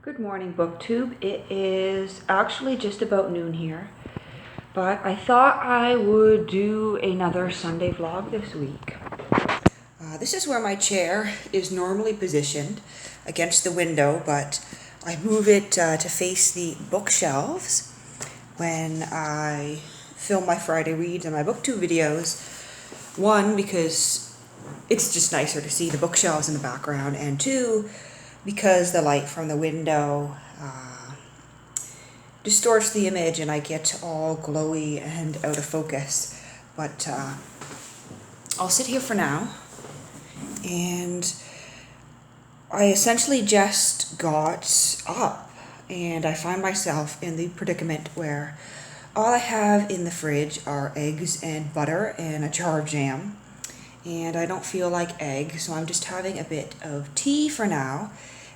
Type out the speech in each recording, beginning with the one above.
Good morning, BookTube. It is actually just about noon here, but I thought I would do another Sunday vlog this week. This is where my chair is normally positioned against the window, but I move it to face the bookshelves when I film my Friday reads and my BookTube videos. One, because it's just nicer to see the bookshelves in the background, and two, because the light from the window distorts the image and I get all glowy and out of focus. But I'll sit here for now. And I essentially just got up and I find myself in the predicament where all I have in the fridge are eggs and butter and a jar of jam. And I don't feel like eggs, so I'm just having a bit of tea for now.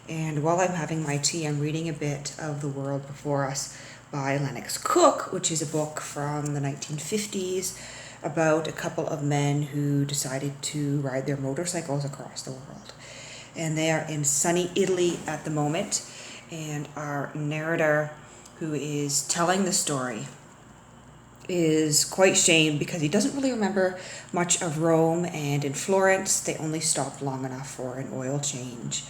And while I'm having my tea, I'm reading a bit of The World Before Us by Lennox Cook, which is a book from the 1950s about a couple of men who decided to ride their motorcycles across the world. And they are in sunny Italy at the moment, and our narrator, who is telling the story, is quite shamed because he doesn't really remember much of Rome, and in Florence they only stopped long enough for an oil change.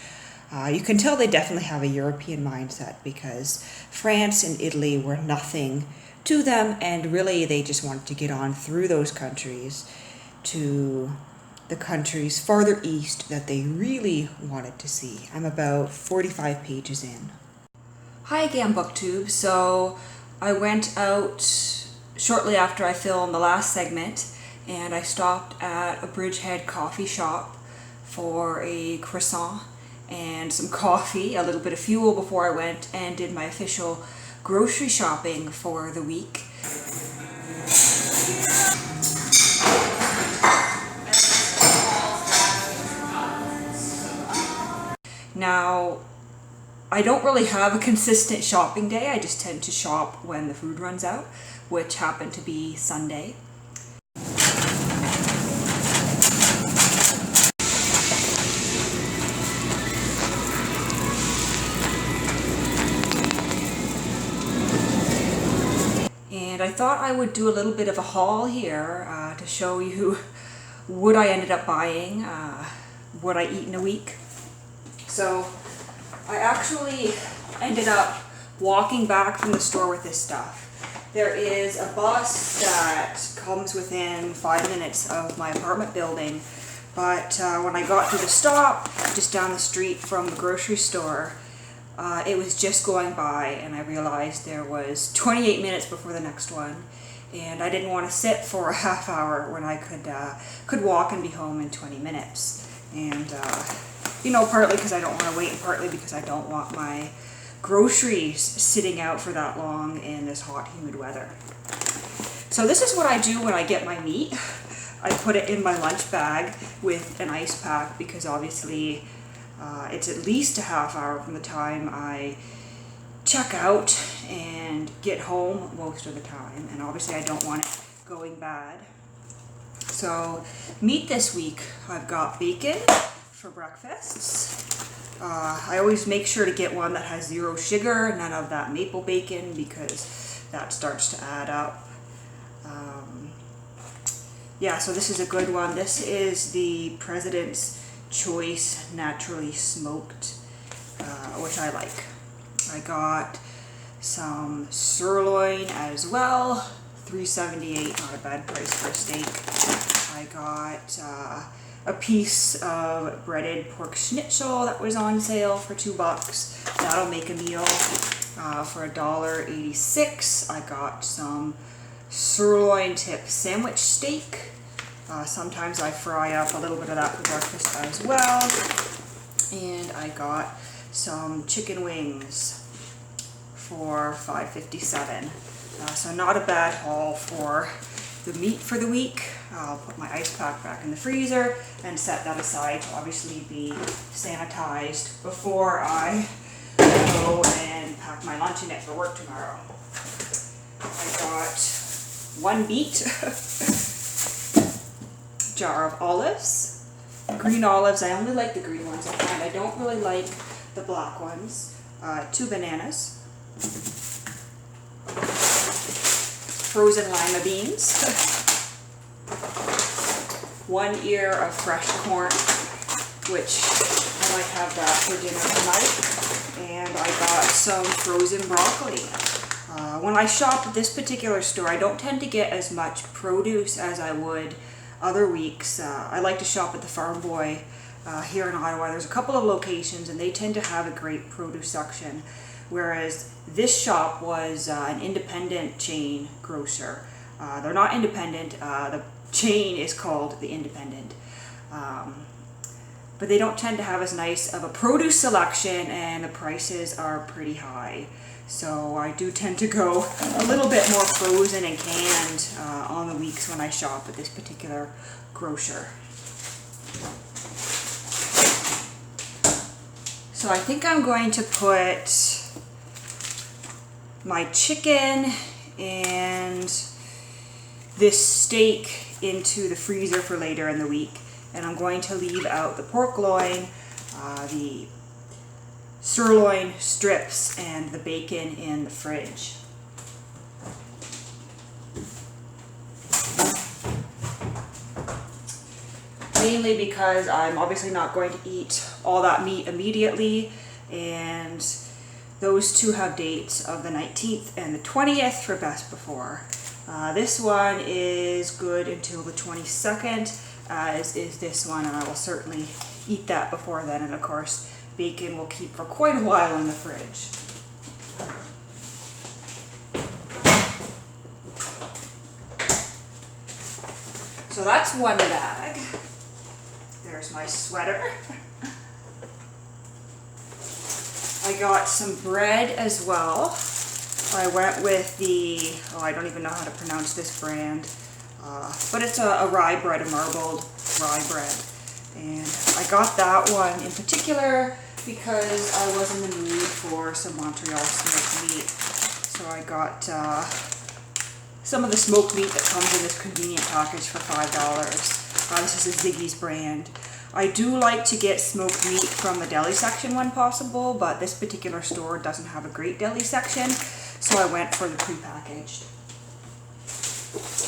You can tell they definitely have a European mindset because France and Italy were nothing to them, and really they just wanted to get on through those countries to the countries farther east that they really wanted to see. I'm about 45 pages in. Hi again, BookTube. So I went out shortly after I filmed the last segment and I stopped at a Bridgehead coffee shop for a croissant and some coffee, a little bit of fuel before I went and did my official grocery shopping for the week. Now, I don't really have a consistent shopping day. I just tend to shop when the food runs out, which happened to be Sunday. And I thought I would do a little bit of a haul here to show you what I ended up buying, what I eat in a week. So I actually ended up walking back from the store with this stuff. There is a bus that comes within 5 minutes of my apartment building, but when I got to the stop just down the street from the grocery store, it was just going by and I realized there was 28 minutes before the next one, and I didn't want to sit for a half hour when I could walk and be home in 20 minutes. And you know, partly because I don't want to wait, and partly because I don't want my groceries sitting out for that long in this hot, humid weather. So this is what I do when I get my meat. I put it in my lunch bag with an ice pack because obviously it's at least a half hour from the time I check out and get home most of the time, and obviously I don't want it going bad. So meat this week, I've got bacon for breakfasts. I always make sure to get one that has 0 sugar, none of that maple bacon, because that starts to add up. Yeah, so this is a good one. This is the President's Choice Naturally Smoked, which I like. I got some sirloin as well, $3.78, not a bad price for a steak. I got a piece of breaded pork schnitzel that was on sale for $2. That'll make a meal for $1.86. I got some sirloin tip sandwich steak. Sometimes I fry up a little bit of that for breakfast as well. And I got some chicken wings for $5.57. So not a bad haul for the meat for the week. I'll put my ice pack back in the freezer and set that aside to obviously be sanitized before I go and pack my lunch in it for work tomorrow. I got 1 beet, jar of olives, green olives. I only like the green ones I find. I don't really like the black ones. 2 bananas, frozen lima beans, 1 ear of fresh corn, which I might have that for dinner tonight, and I got some frozen broccoli. When I shop at this particular store, I don't tend to get as much produce as I would other weeks. I like to shop at the Farm Boy here in Ottawa. There's a couple of locations and they tend to have a great produce section, whereas this shop was an independent chain grocer. They're not independent, the chain is called The Independent. But they don't tend to have as nice of a produce selection and the prices are pretty high. So I do tend to go a little bit more frozen and canned on the weeks when I shop at this particular grocer. So I think I'm going to put my chicken and this steak into the freezer for later in the week. And I'm going to leave out the pork loin, the sirloin strips, and the bacon in the fridge. Mainly because I'm obviously not going to eat all that meat immediately, and those two have dates of the 19th and the 20th for best before. This one is good until the 22nd, as is this one, and I will certainly eat that before then. And of course, bacon will keep for quite a while in the fridge. So that's one bag. There's my sweater. I got some bread as well. I went with the, I don't even know how to pronounce this brand, but it's a rye bread, a marbled rye bread. And I got that one in particular because I was in the mood for some Montreal smoked meat. So I got some of the smoked meat that comes in this convenient package for $5. This is a Ziggy's brand. I do like to get smoked meat from the deli section when possible, but this particular store doesn't have a great deli section, so I went for the prepackaged.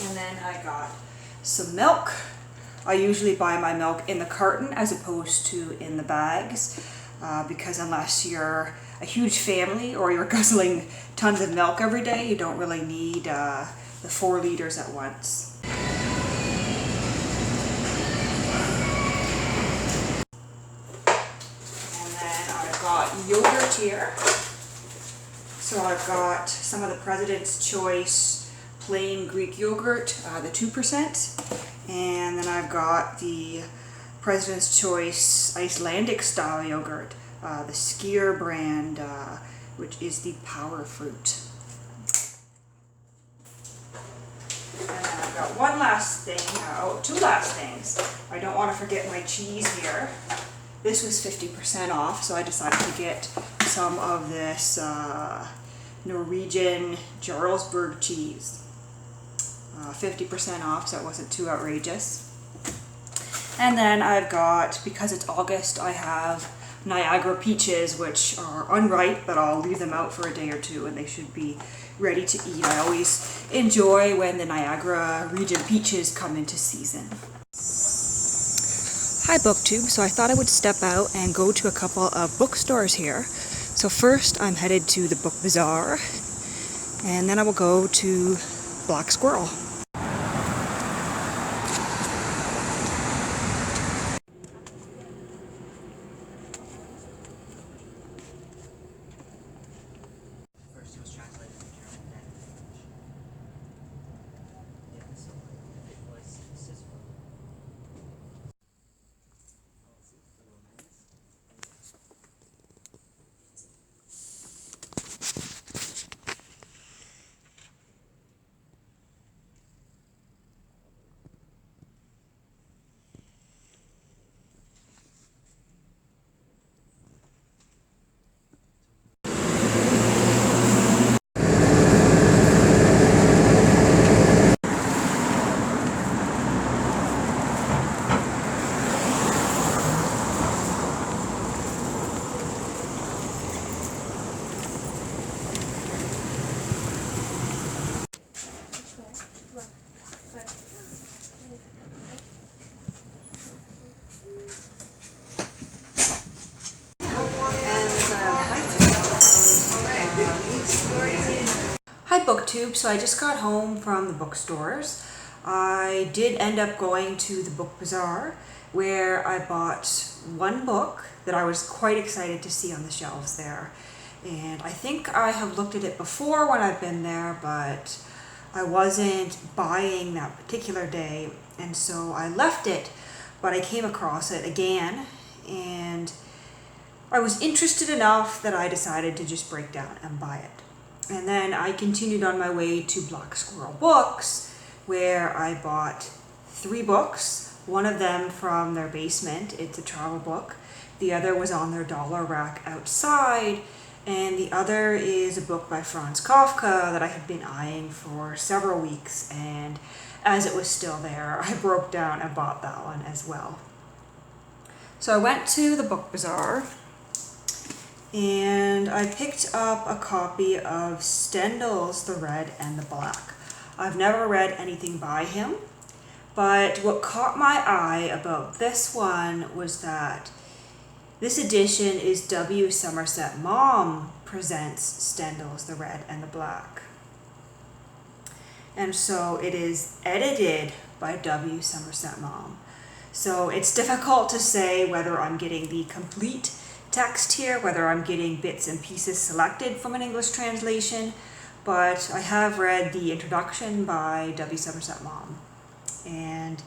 And then I got some milk. I usually buy my milk in the carton as opposed to in the bags, because unless you're a huge family or you're guzzling tons of milk every day, you don't really need the 4 liters at once. And then I've got yogurt here. So I've got some of the President's Choice plain Greek yogurt, the 2%. And then I've got the President's Choice Icelandic style yogurt, the Skier brand, which is the Power Fruit. And then I've got one last thing, two last things. I don't want to forget my cheese here. This was 50% off, so I decided to get some of this Norwegian Jarlsberg cheese. 50% off, so it wasn't too outrageous. And then I've got, because it's August, I have Niagara peaches, which are unripe, but I'll leave them out for a day or two and they should be ready to eat. I always enjoy when the Niagara region peaches come into season. Hi BookTube, so I thought I would step out and go to a couple of bookstores here. So first I'm headed to the Book Bazaar, and then I will go to Black Squirrel. Hi BookTube, so I just got home from the bookstores. I did end up going to the book bazaar where I bought one book that I was quite excited to see on the shelves there. And I think I have looked at it before when I've been there, but I wasn't buying that particular day, and so I left it, but I came across it again and I was interested enough that I decided to just break down and buy it. And then I continued on my way to Black Squirrel Books, where I bought 3 books, one of them from their basement. It's a travel book. The other was on their dollar rack outside, and the other is a book by Franz Kafka that I had been eyeing for several weeks, and as it was still there, I broke down and bought that one as well. So I went to the book bazaar, and I picked up a copy of Stendhal's The Red and the Black. I've never read anything by him, but what caught my eye about this one was that this edition is W. Somerset Maugham presents Stendhal's The Red and the Black. And so it is edited by W. Somerset Maugham. So it's difficult to say whether I'm getting the complete text here, whether I'm getting bits and pieces selected from an English translation, but I have read the introduction by W. Somerset Maugham, and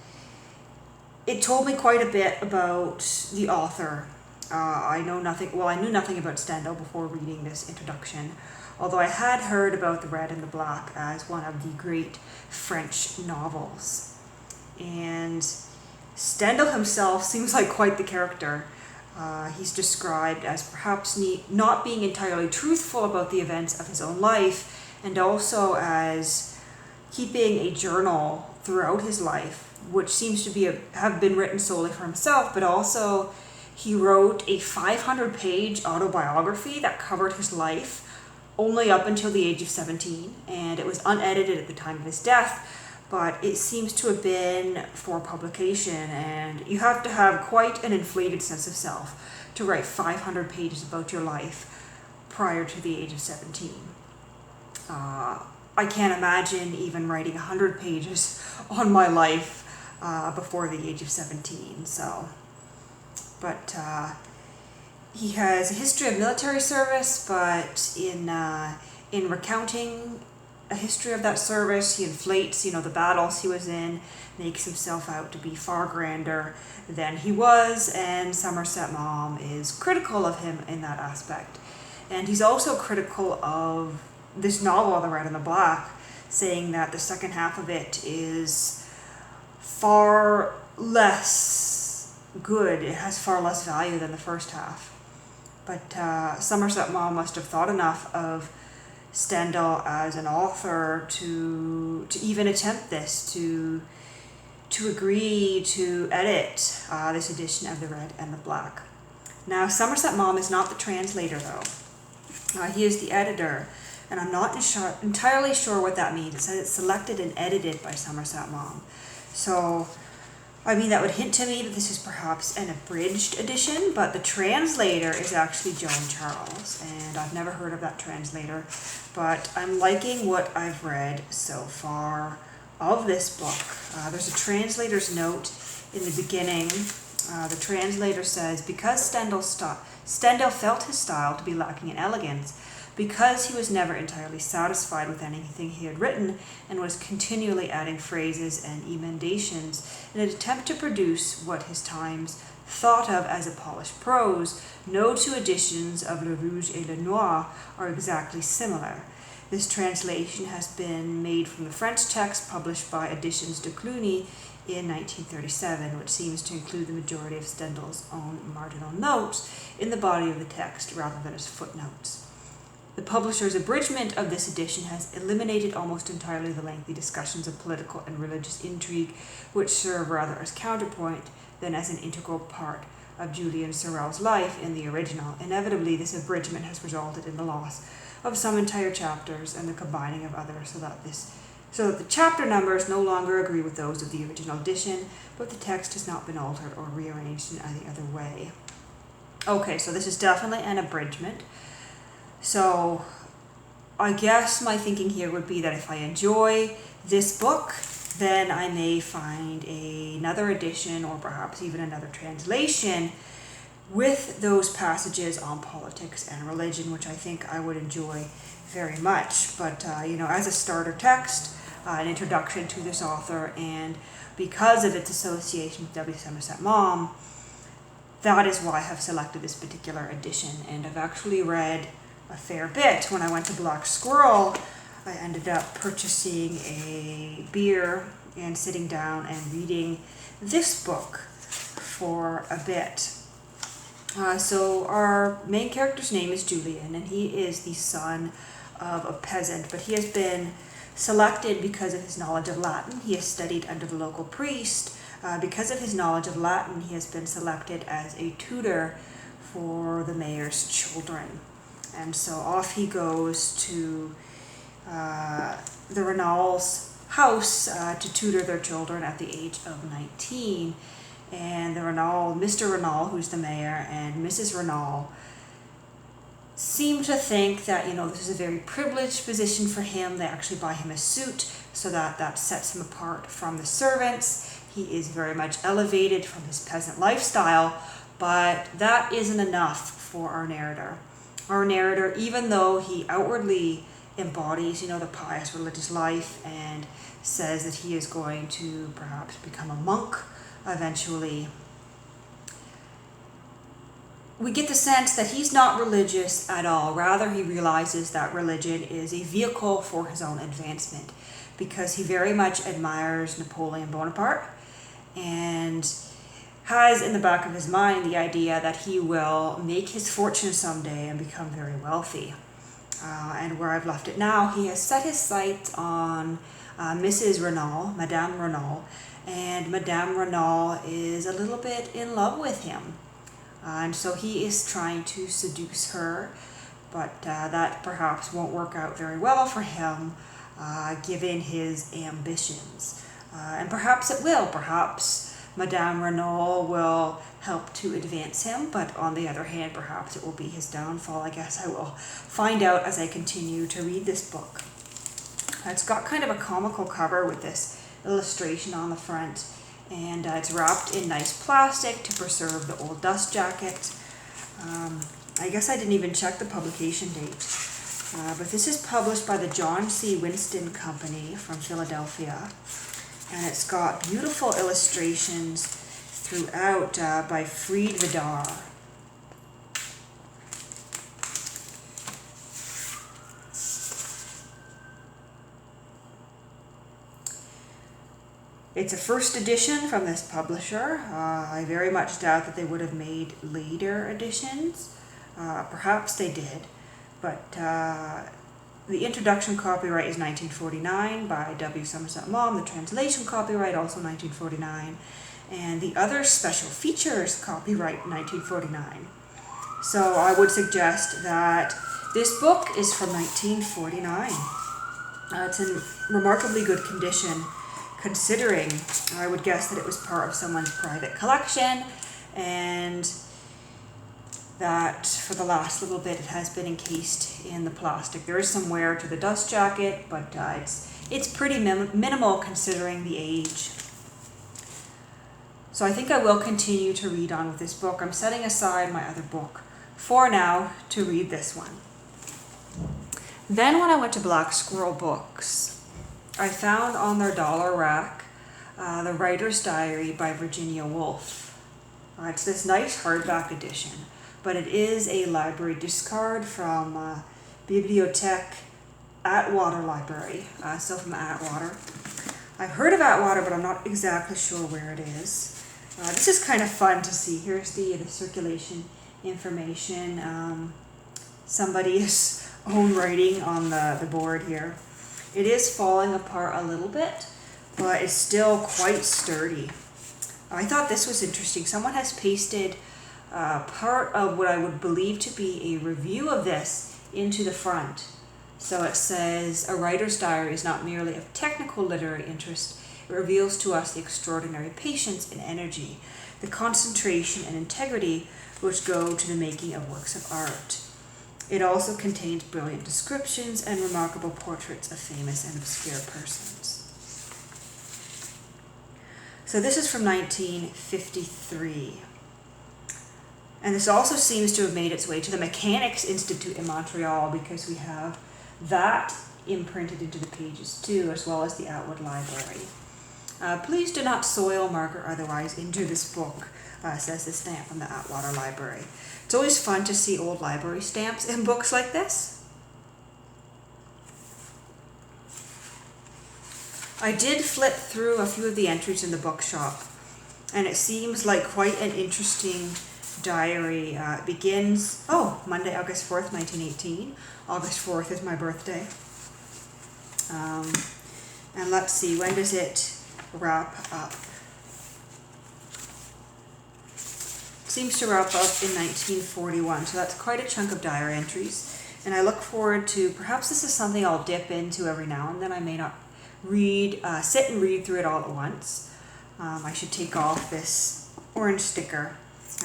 it told me quite a bit about the author. I knew nothing about Stendhal before reading this introduction, although I had heard about The Red and the Black as one of the great French novels. And Stendhal himself seems like quite the character. He's described as perhaps not being entirely truthful about the events of his own life, and also as keeping a journal throughout his life, which seems to have been written solely for himself, but also he wrote a 500-page autobiography that covered his life only up until the age of 17, and it was unedited at the time of his death, but it seems to have been for publication, and you have to have quite an inflated sense of self to write 500 pages about your life prior to the age of 17. I can't imagine even writing 100 pages on my life before the age of 17. But he has a history of military service, but in recounting a history of that service, he inflates, the battles he was in, makes himself out to be far grander than he was, and Somerset Maugham is critical of him in that aspect. And he's also critical of this novel, The Red and the Black, saying that the second half of it is far less good, it has far less value than the first half. But Somerset Maugham must have thought enough of Stendhal as an author to even attempt this, to agree to edit this edition of The Red and the Black. Now, Somerset Maugham is not the translator, though. He is the editor, and I'm not entirely sure what that means. It says it's selected and edited by Somerset Maugham. So, that would hint to me that this is perhaps an abridged edition, but the translator is actually Joan Charles, and I've never heard of that translator, but I'm liking what I've read so far of this book. There's a translator's note in the beginning. The translator says, because Stendhal felt his style to be lacking in elegance, because he was never entirely satisfied with anything he had written and was continually adding phrases and emendations in an attempt to produce what his times thought of as a polished prose, no two editions of Le Rouge et le Noir are exactly similar. This translation has been made from the French text published by Editions de Cluny in 1937, which seems to include the majority of Stendhal's own marginal notes in the body of the text rather than as footnotes. The publisher's abridgment of this edition has eliminated almost entirely the lengthy discussions of political and religious intrigue, which serve rather as counterpoint than as an integral part of Julian Sorel's life in the original. Inevitably, this abridgment has resulted in the loss of some entire chapters and the combining of others so that the chapter numbers no longer agree with those of the original edition, but the text has not been altered or rearranged in any other way. Okay, so this is definitely an abridgment. So I guess my thinking here would be that if I enjoy this book, then I may find another edition or perhaps even another translation with those passages on politics and religion, which I think I would enjoy very much. But, as a starter text, an introduction to this author, and because of its association with W. Somerset Maugham, that is why I have selected this particular edition. And I've actually read a fair bit. When I went to Black Squirrel, I ended up purchasing a beer and sitting down and reading this book for a bit. So our main character's name is Julian, and he is the son of a peasant, but he has been selected because of his knowledge of Latin. He has studied under the local priest. Because of his knowledge of Latin, he has been selected as a tutor for the mayor's children. And so off he goes to the Renal's house to tutor their children at the age of 19. And Mr. Renal, who's the mayor, and Mrs. Renal seem to think that, this is a very privileged position for him. They actually buy him a suit so that sets him apart from the servants. He is very much elevated from his peasant lifestyle, but that isn't enough for our narrator. Our narrator, even though he outwardly embodies, the pious religious life and says that he is going to perhaps become a monk eventually, we get the sense that he's not religious at all. Rather, he realizes that religion is a vehicle for his own advancement, because he very much admires Napoleon Bonaparte and has in the back of his mind the idea that he will make his fortune someday and become very wealthy. And where I've left it now, he has set his sights on Mrs. Renal, Madame Renal, and Madame Renal is a little bit in love with him. And so he is trying to seduce her, but that perhaps won't work out very well for him, given his ambitions. And perhaps it will. Perhaps Madame Renal will help to advance him, but on the other hand, perhaps it will be his downfall. I guess I will find out as I continue to read this book. It's got kind of a comical cover with this illustration on the front, and it's wrapped in nice plastic to preserve the old dust jacket. I guess I didn't even check the publication date, but this is published by the John C. Winston Company from Philadelphia, and it's got beautiful illustrations throughout by Fried Vidar. It's a first edition from this publisher. I very much doubt that they would have made later editions. Perhaps they did, but the introduction copyright is 1949 by W. Somerset Maugham. The translation copyright also 1949, and the other special features copyright 1949. So I would suggest that this book is from 1949. It's in remarkably good condition, considering I would guess that it was part of someone's private collection, and that for the last little bit it has been encased in the plastic. There is some wear to the dust jacket, but it's pretty minimal considering the age. So I think I will continue to read on with this book. I'm setting aside my other book for now to read this one. Then when I went to Black Squirrel Books, I found on their dollar rack The Writer's Diary by Virginia Woolf. It's this nice hardback edition, but it is a library discard from Bibliothèque Atwater Library, so from Atwater. I've heard of Atwater, but I'm not exactly sure where it is. This is kind of fun to see. Here's the circulation information. Somebody's own writing on the board here. It is falling apart a little bit, but it's still quite sturdy. I thought this was interesting. Someone has pasted part of what I would believe to be a review of this into the front. So it says, "A writer's diary is not merely of technical literary interest. It reveals to us the extraordinary patience and energy, the concentration and integrity which go to the making of works of art." It also contains brilliant descriptions and remarkable portraits of famous and obscure persons. So this is from 1953. And this also seems to have made its way to the Mechanics Institute in Montreal, because we have that imprinted into the pages too, as well as the Atwood Library. Please do not soil, mark, or otherwise injure this book, says the stamp from the Atwater Library. It's always fun to see old library stamps in books like this. I did flip through a few of the entries in the bookshop, and it seems like quite an interesting diary. It begins, Monday, August 4th, 1918. August 4th is my birthday. And let's see, when does it wrap up? Seems to wrap up in 1941, so that's quite a chunk of diary entries. And I look forward to, perhaps this is something I'll dip into every now and then. I may not sit and read through it all at once. I should take off this orange sticker.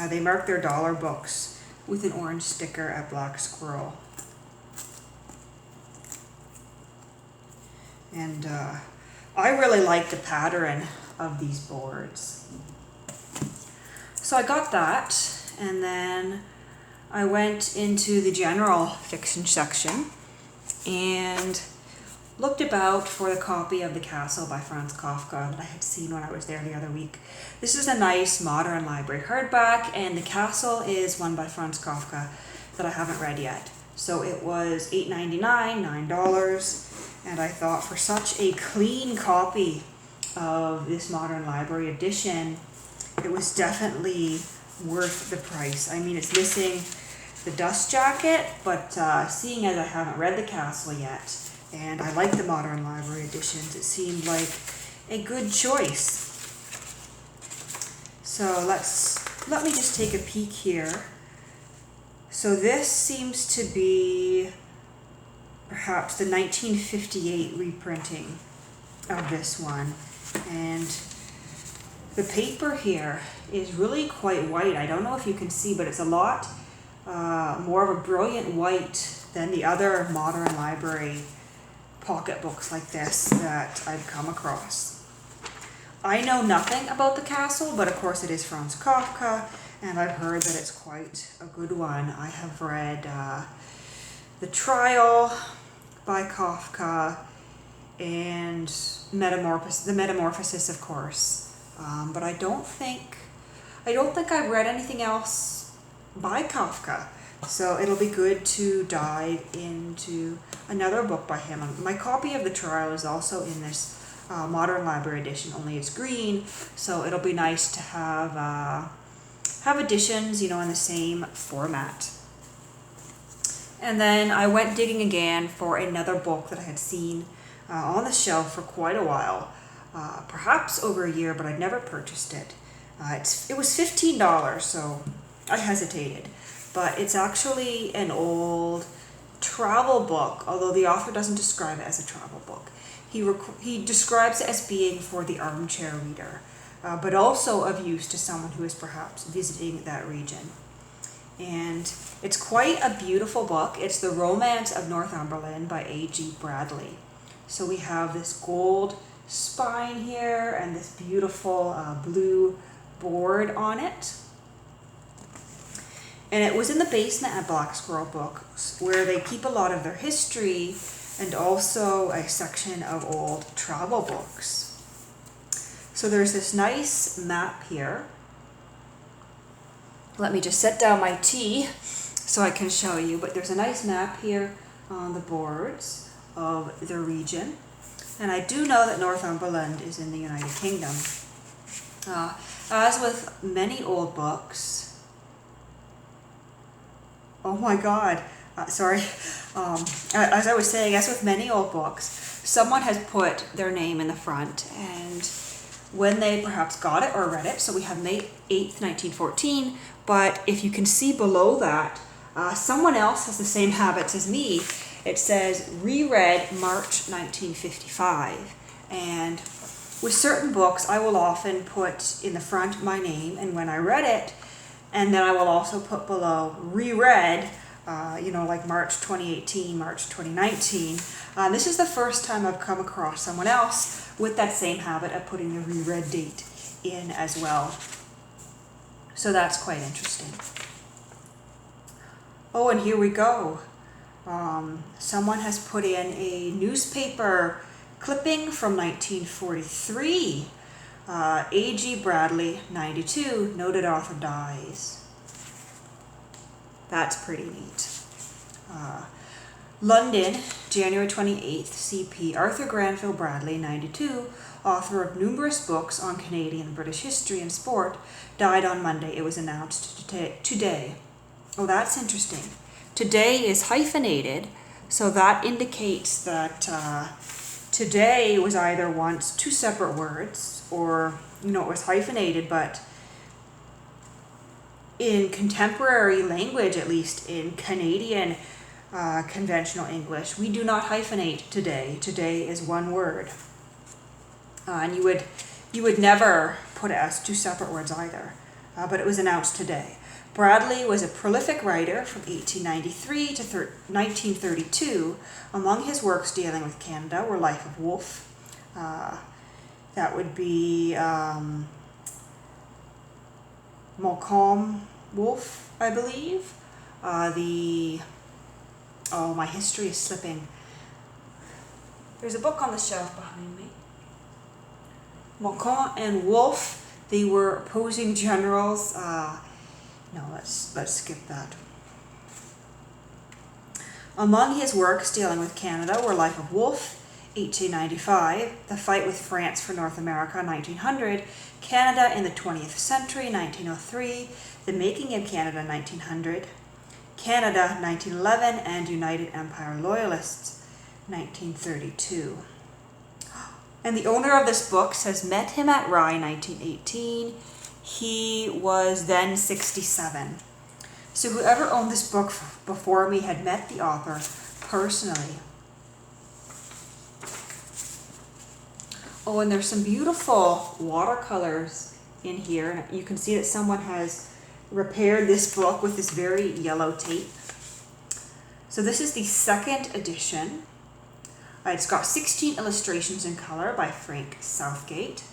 They mark their dollar books with an orange sticker at Black Squirrel. And I really like the pattern of these boards. So I got that, and then I went into the general fiction section and looked about for the copy of The Castle by Franz Kafka that I had seen when I was there the other week. This is a nice modern library hardback, and The Castle is one by Franz Kafka that I haven't read yet. So it was $8.99, $9, and I thought for such a clean copy of this modern library edition, it was definitely worth the price. I mean, it's missing the dust jacket, but seeing as I haven't read The Castle yet, and I like the modern library editions, it seemed like a good choice. So let me just take a peek here. So this seems to be perhaps the 1958 reprinting of this one, and the paper here is really quite white. I don't know if you can see, but it's a lot more of a brilliant white than the other modern library pocket books like this that I've come across. I know nothing about The Castle, but of course it is Franz Kafka, and I've heard that it's quite a good one. I have read The Trial by Kafka and The Metamorphosis, of course. But I don't think I've read anything else by Kafka. So it'll be good to dive into another book by him. My copy of The Trial is also in this modern library edition, only it's green. So it'll be nice to have editions, in the same format. And then I went digging again for another book that I had seen on the shelf for quite a while. Perhaps over a year, but I'd never purchased it. It was $15, so I hesitated. But it's actually an old travel book, although the author doesn't describe it as a travel book. He describes it as being for the armchair reader, but also of use to someone who is perhaps visiting that region. And it's quite a beautiful book. It's The Romance of Northumberland by A.G. Bradley. So we have this gold spine here and this beautiful blue board on it. And it was in the basement at Black Squirrel Books, where they keep a lot of their history and also a section of old travel books. So there's this nice map here. Let me just set down my tea so I can show you, but there's a nice map here on the boards of the region. And I do know that Northumberland is in the United Kingdom. As with many old books, oh my God, sorry. As I was saying, as with many old books, someone has put their name in the front, and when they perhaps got it or read it, so we have May 8th, 1914, but if you can see below that, someone else has the same habits as me. It says reread March 1955, and with certain books, I will often put in the front my name and when I read it, and then I will also put below reread like March 2018, March 2019. This is the first time I've come across someone else with that same habit of putting the reread date in as well. So that's quite interesting. Oh, and here we go. Someone has put in a newspaper clipping from 1943. A.G. Bradley, 92, noted author dies. That's pretty neat. London, January 28th, CP. Arthur Granville Bradley, 92, author of numerous books on Canadian and British history and sport, died on Monday. It was announced today. Oh, that's interesting. Today is hyphenated, so that indicates that today was either once two separate words, or, it was hyphenated, but in contemporary language, at least in Canadian conventional English, we do not hyphenate today. Today is one word. And you would never put it as two separate words either, but it was announced today. Bradley was a prolific writer from 1893 to 1932. Among his works dealing with Canada were Life of Wolfe, that would be Malcolm Wolfe, I believe. My history is slipping. There's a book on the shelf behind me. Malcolm and Wolfe, they were opposing generals. No, let's skip that. Among his works dealing with Canada were Life of Wolfe, 1895, The Fight with France for North America, 1900, Canada in the 20th Century, 1903, The Making of Canada, 1900, Canada, 1911, and United Empire Loyalists, 1932. And the owner of this book says, met him at Rye, 1918. He was then 67. So whoever owned this book before me had met the author personally. Oh, and there's some beautiful watercolors in here. You can see that someone has repaired this book with this very yellow tape. So this is the second edition. It's got 16 illustrations in color by Frank Southgate,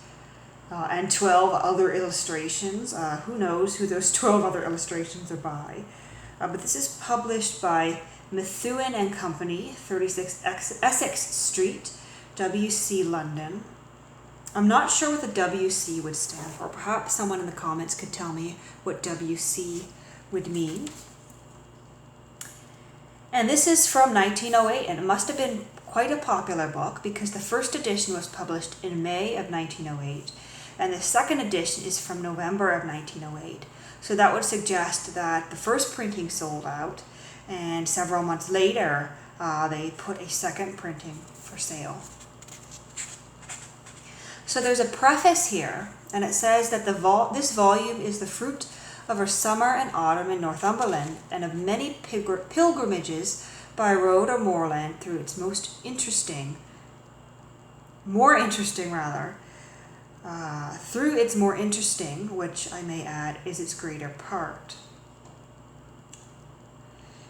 and 12 other illustrations. Who knows who those 12 other illustrations are by. But this is published by Methuen and Company, 36 Essex Street, WC London. I'm not sure what the WC would stand for. Perhaps someone in the comments could tell me what WC would mean. And this is from 1908, and it must have been quite a popular book because the first edition was published in May of 1908, and the second edition is from November of 1908. So that would suggest that the first printing sold out, and several months later, they put a second printing for sale. So there's a preface here, and it says that this volume is the fruit of a summer and autumn in Northumberland, and of many pilgrimages by road or moorland through its more interesting, which I may add is its greater part.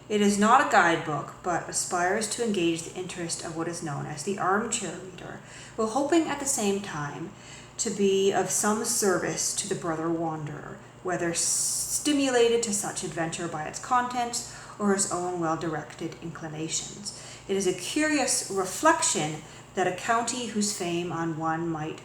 It is not a guidebook, but aspires to engage the interest of what is known as the armchair reader, while hoping at the same time to be of some service to the brother wanderer, whether stimulated to such adventure by its contents or his own well-directed inclinations. It is a curious reflection that a county whose fame one might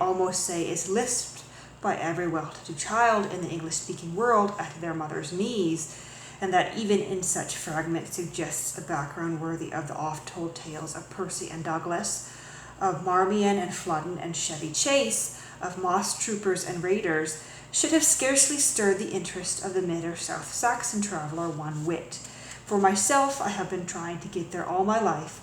almost say is lisped by every well-to-do child in the English-speaking world at their mother's knees, and that even in such fragments suggests a background worthy of the oft-told tales of Percy and Douglas, of Marmion and Flodden and Chevy Chase, of moss troopers and raiders, should have scarcely stirred the interest of the Mid or South Saxon traveller one whit. For myself, I have been trying to get there all my life,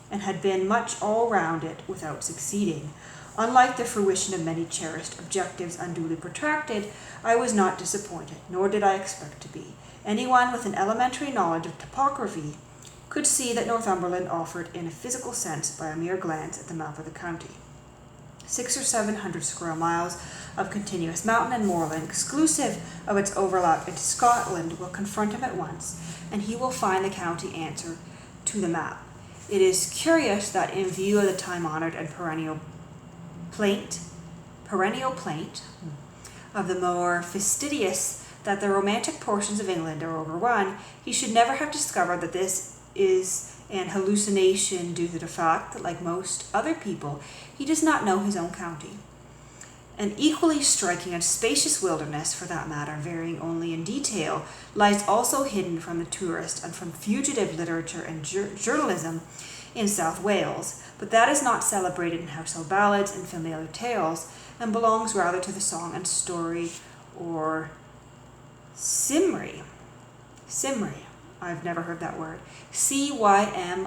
and had been much all round it without succeeding. Unlike the fruition of many cherished objectives unduly protracted, I was not disappointed, nor did I expect to be. Anyone with an elementary knowledge of topography could see that Northumberland offered in a physical sense by a mere glance at the map of the county. 600 or 700 square miles of continuous mountain and moorland, exclusive of its overlap into Scotland, will confront him at once, and he will find the county answer to the map. It is curious that in view of the time-honored and perennial plaint of the more fastidious that the romantic portions of England are overrun, he should never have discovered that this is an hallucination due to the fact that, like most other people, he does not know his own county. An equally striking and spacious wilderness, for that matter, varying only in detail, lies also hidden from the tourist and from fugitive literature and journalism in South Wales, but that is not celebrated in household ballads and familiar tales, and belongs rather to the song and story, or Cymry. Cymry. I've never heard that word. Cymry.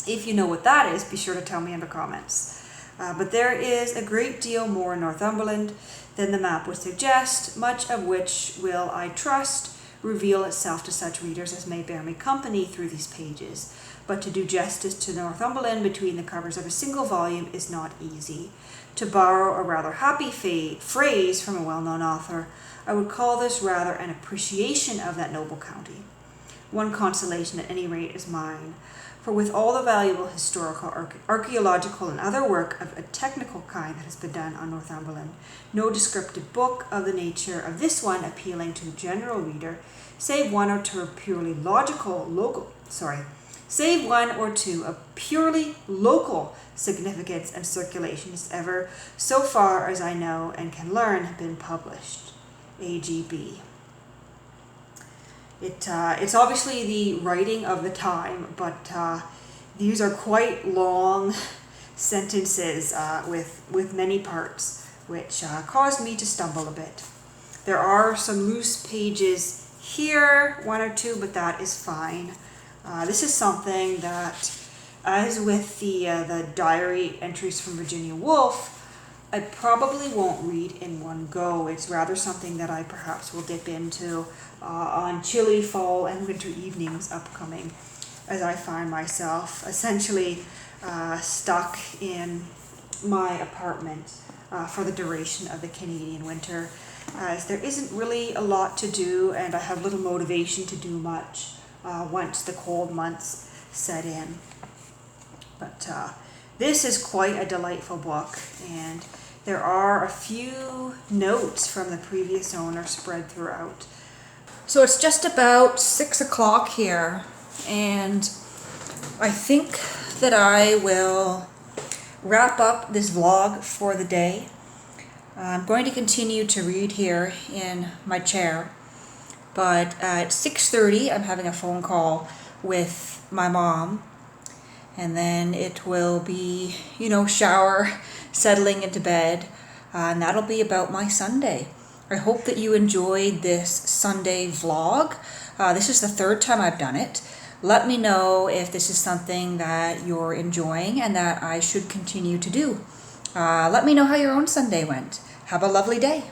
If you know what that is, be sure to tell me in the comments. But there is a great deal more in Northumberland than the map would suggest, much of which will, I trust, reveal itself to such readers as may bear me company through these pages. But to do justice to Northumberland between the covers of a single volume is not easy. To borrow a rather happy phrase from a well-known author, I would call this rather an appreciation of that noble county. One consolation at any rate is mine, for with all the valuable historical, archaeological and other work of a technical kind that has been done on Northumberland, no descriptive book of the nature of this one appealing to the general reader, save one or two of purely local significance and circulation has ever, so far as I know and can learn, been published. AGB. It's obviously the writing of the time, but these are quite long sentences with many parts, which caused me to stumble a bit. There are some loose pages here, one or two, but that is fine. This is something that, as with the diary entries from Virginia Woolf, I probably won't read in one go. It's rather something that I perhaps will dip into on chilly fall and winter evenings upcoming, as I find myself essentially stuck in my apartment for the duration of the Canadian winter, as there isn't really a lot to do and I have little motivation to do much once the cold months set in. But this is quite a delightful book, and there are a few notes from the previous owner spread throughout. So it's just about 6 o'clock here, and I think that I will wrap up this vlog for the day. I'm going to continue to read here in my chair, but at 6:30 I'm having a phone call with my mom, and then it will be, shower, settling into bed, and that'll be about my Sunday. I hope that you enjoyed this Sunday vlog. This is the third time I've done it. Let me know if this is something that you're enjoying and that I should continue to do. Let me know how your own Sunday went. Have a lovely day.